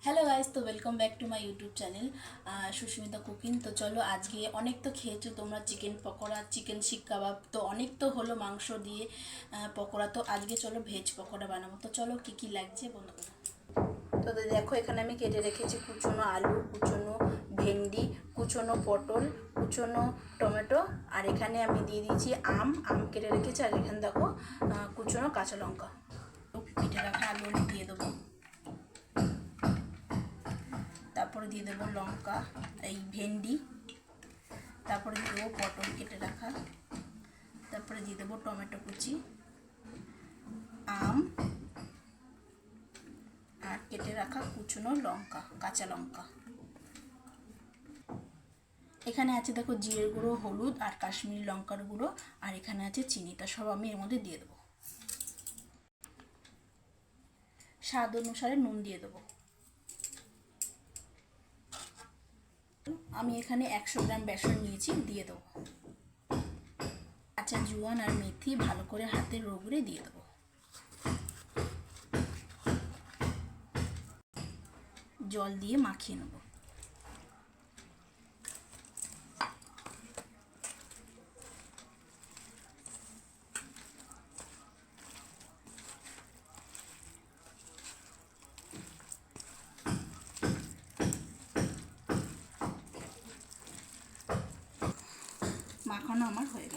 Hello guys, তো welcome back to my YouTube channel Susmita cooking. তো চলো, আজকে অনেক তো খেয়েছো তোমরা চিকেন পকোড়া, চিকেন শিক কাবাব, তো অনেক তো হলো মাংস দিয়ে পকোড়া। তো আজকে চলো ভেজ পকোড়া বানাবো। তো চলো কী কী লাগছে বন্ধুরা। তো দেখো, এখানে আমি কেটে রেখেছি কুচনো আলু, কুচনো ভেন্ডি, কুচনো পটল, কুচনো টমেটো, আর এখানে আমি দিয়ে দিয়েছি আম কেটে রেখেছি। আর এখানে দেখো কুচনো কাঁচা লঙ্কা। কেটে রাখা আলু আমি দিয়ে দেবো। তারপরে দিয়ে দেবো লঙ্কা, এই ভেন্ডি, তারপরে দিয়ে দেবো পটল কেটে রাখা, তারপরে দিয়ে দেবো টমেটো কুচি, আম, আর কেটে রাখা কুচনো লঙ্কা, কাঁচা লঙ্কা। এখানে আছে দেখো জিরের গুঁড়ো, হলুদ আর কাশ্মীরি লঙ্কার গুঁড়ো, আর এখানে আছে চিনি। তা সব আমি এর মধ্যে দিয়ে দেবো। স্বাদ অনুসারে নুন দিয়ে দেবো। আমি এখানে 100 গ্রাম বেসন নিয়েছি, দিয়ে দেবো। কাঁচা জোয়ান আর মেথি ভালো করে হাতে রগড়ে দিয়ে দেবো। জল দিয়ে মাখিয়ে নেব। মাখানো আমার হয়ে